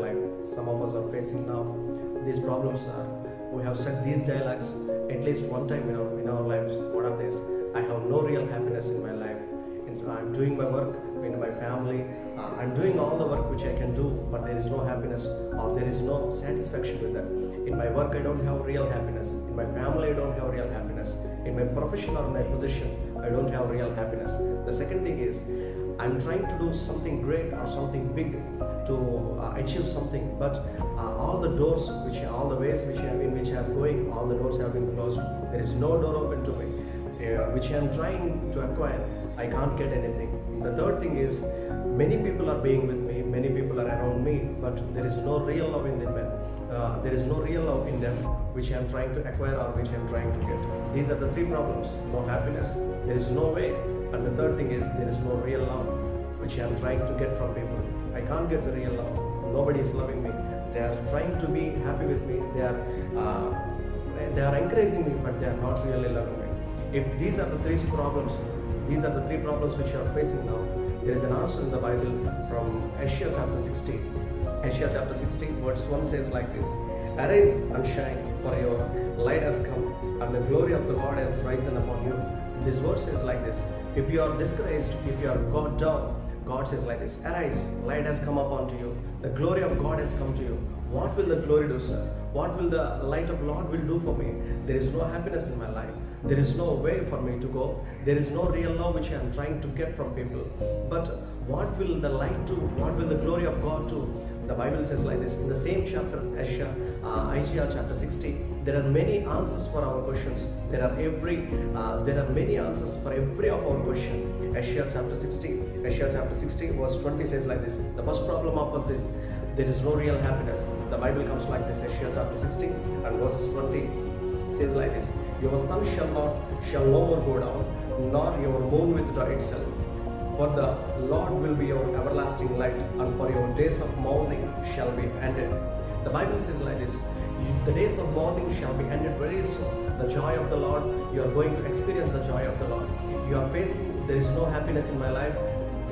life. Some of us are facing now these problems. We have said these dialogues at least one time in our lives. What are these? I have no real happiness in my life. I'm doing my work in my family. I'm doing all the work which I can do, but there is no happiness or there is no satisfaction with that. In my work, I don't have real happiness. In my family, I don't have real happiness. In my profession or my position, I don't have real happiness. The second thing is, I'm trying to do something great or something big to achieve something, but all the doors, all the ways in which I am going, all the doors have been closed. There is no door open to me, which I am trying to acquire. I can't get anything. The third thing is, many people are being with me, many people are around me, but there is no real love in them. There is no real love in them, which I am trying to acquire or which I am trying to get. These are the three problems. No happiness, there is no way. And the third thing is, there is no real love, which I am trying to get from people. I can't get the real love. Nobody is loving me. They are trying to be happy with me. They are encouraging me, but they are not really loving me. If these are the three problems which you are facing now, there is an answer in the Bible from Isaiah chapter 60. Isaiah chapter 60 verse 1 says like this: Arise and shine, for your light has come, and the glory of the Lord has risen upon you. This verse says like this: if you are discouraged, if you are got down, God says like this: Arise, light has come upon you. The glory of God has come to you. What will the glory do, sir? What will the light of Lord will do for me? There is no happiness in my life. There is no way for me to go. There is no real love which I am trying to get from people. But what will the light do? What will the glory of God do? The Bible says like this in the same chapter, Isaiah chapter 60. There are many answers for our questions. There are many answers for every of our question. Isaiah chapter 60 verse 20 says like this: the first problem of us is there is no real happiness. The Bible comes like this. Isaiah chapter 60 and verses 20 says like this: your sun shall no more go down, nor your moon withdraw itself. For the Lord will be your everlasting light, and for your days of mourning shall be ended. The Bible says like this: the days of mourning shall be ended very soon. The joy of the Lord, you are going to experience the joy of the Lord. You are facing, there is no happiness in my life,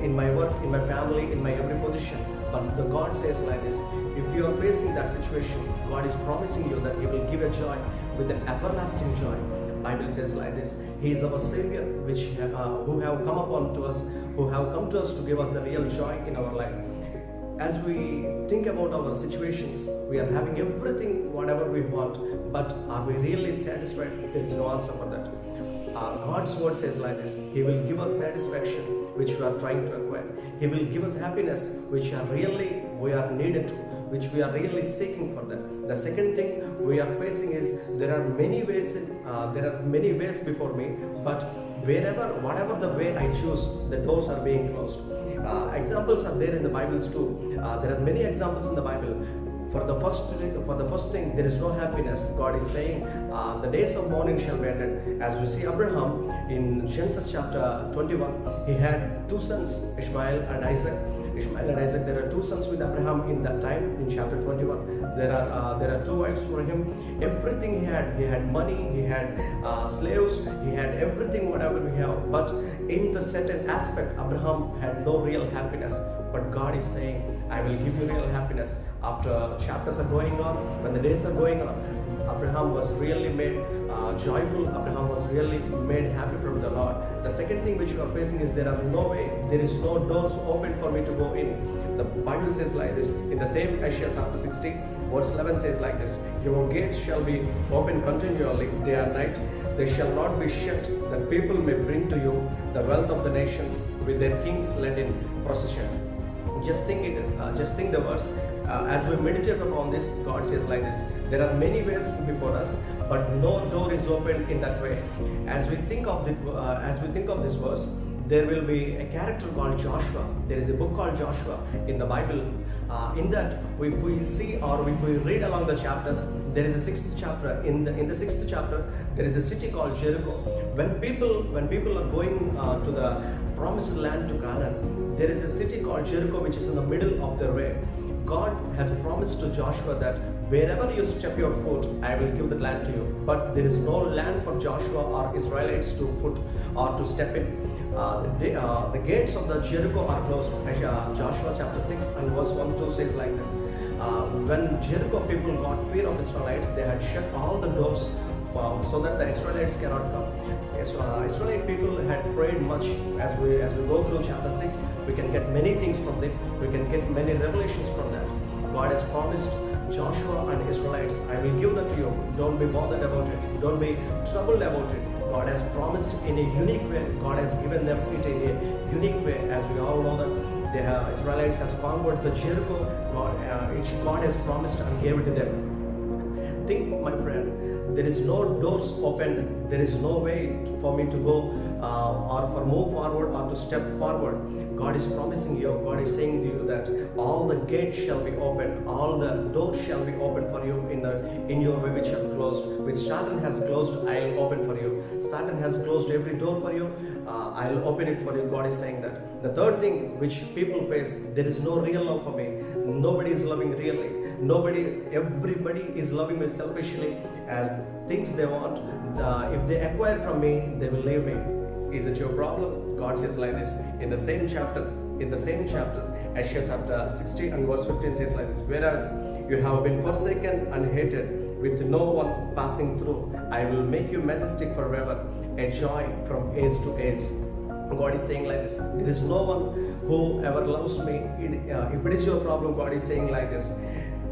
in my work, in my family, in my every position. But the God says like this: if you are facing that situation, God is promising you that He will give a joy with an everlasting joy. Bible says like this: He is our Savior, who have come upon to us, who have come to us to give us the real joy in our life. As we think about our situations, we are having everything, whatever we want, but are we really satisfied? There is no answer for that. God's word says like this: He will give us satisfaction, which we are trying to acquire. He will give us happiness, which we are needed to, which we are really seeking for that. The second thing we are facing is there are many ways before me, but whatever the way I choose, the doors are being closed. Examples are there in the Bibles too. There are many examples in the Bible. For the first thing, there is no happiness. God is saying, the days of mourning shall be ended. As we see Abraham in Genesis chapter 21, he had two sons, Ishmael and Isaac. There are two sons with Abraham in that time. In chapter 21, there are two wives for him. Everything he had money, he had slaves, he had everything whatever we have. But in the certain aspect, Abraham had no real happiness. But God is saying, I will give you real happiness. After chapters are going on, when the days are going on, Abraham was really made joyful. Abraham was really made happy from the Lord. The second thing which you are facing is there is no doors open for me to go in. The Bible says like this in the same Isaiah chapter 60 verse 11 says like this: your gates shall be open continually day and night. They shall not be shut, that people may bring to you the wealth of the nations with their kings led in procession. Just think the verse. As we meditate upon this, God says like this: there are many ways before us, but no door is open in that way. As we think of this verse, there will be a character called Joshua. There is a book called Joshua in the Bible. In that, if we see or if we read along the chapters, there is a sixth chapter. In the sixth chapter, there is a city called Jericho. When people are going to the promised land to Canaan, there is a city called Jericho which is in the middle of their way. God has promised to Joshua that wherever you step your foot, I will give the land to you. But there is no land for Joshua or Israelites to foot or to step in. The gates of the Jericho are closed. Joshua chapter 6 and verse 1 2 says like this. When Jericho people got fear of Israelites, they had shut all the doors so that the Israelites cannot come. Israelite people had prayed much. As we go through chapter 6, we can get many things from it. We can get many revelations from that. God has promised Joshua and Israelites, I will give that to you. Don't be bothered about it. Don't be troubled about it. God has promised in a unique way. God has given them it in a unique way. As we all know that the Israelites has conquered the Jericho, which God has promised and gave it to them. Think, my friend, there is no doors opened. There is no way for me to go or for move forward or to step forward. God is promising you, God is saying to you that all the gates shall be opened, all the doors shall be opened for you in your way which are closed. Which Satan has closed, I'll open for you. Satan has closed every door for you, I'll open it for you. God is saying that. The third thing which people face, there is no real love for me. Nobody is loving really. Everybody is loving me selfishly as things they want. If they acquire from me, they will leave me. Is it your problem? God says like this in the same chapter, Isaiah chapter 60 and verse 15 says like this. Whereas you have been forsaken and hated, with no one passing through, I will make you majestic forever, a joy from age to age. God is saying like this. There is no one who ever loves me. If it is your problem, God is saying like this.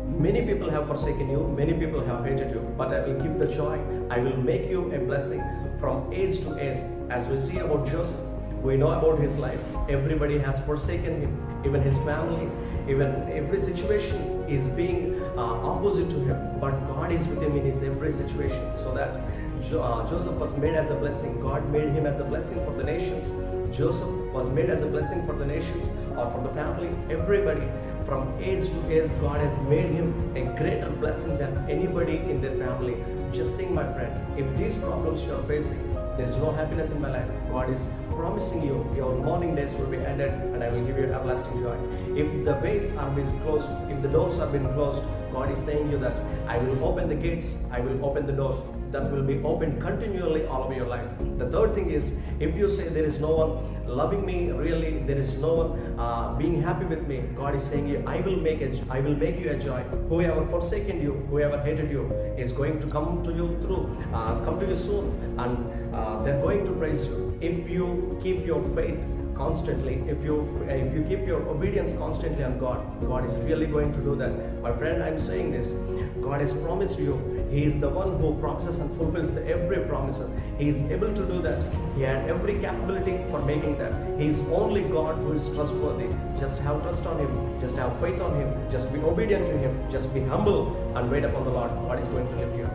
Many people have forsaken you, many people have hated you, but I will give the joy. I will make you a blessing from age to age. As we see about Joseph, we know about his life. Everybody has forsaken him, even his family, even every situation is being opposite to him. But God is with him in his every situation, so that Joseph was made as a blessing. God made him as a blessing for the nations. Joseph was made as a blessing for the nations or for the family. Everybody from age to age, God has made him a greater blessing than anybody in their family. Just think, my friend, if these problems you are facing, there is no happiness in my life. God is promising you, your morning days will be ended and I will give you everlasting joy. If the ways are being closed, if the doors are being closed, God is saying you that I will open the gates, I will open the doors that will be opened continually all over your life. The third thing is, if you say there is no one loving me really, there is no one being happy with me, God is saying you, I will make you a joy. Whoever forsaken you, whoever hated you is going to come to you soon, and they're going to praise you. If you keep your faith constantly, if you keep your obedience constantly on God, God is really going to do that. My friend, I'm saying this. God has promised you. He is the one who promises and fulfills every promise. He is able to do that. He had every capability for making that. He is only God who is trustworthy. Just have trust on Him. Just have faith on Him. Just be obedient to Him. Just be humble and wait upon the Lord. God is going to lift you.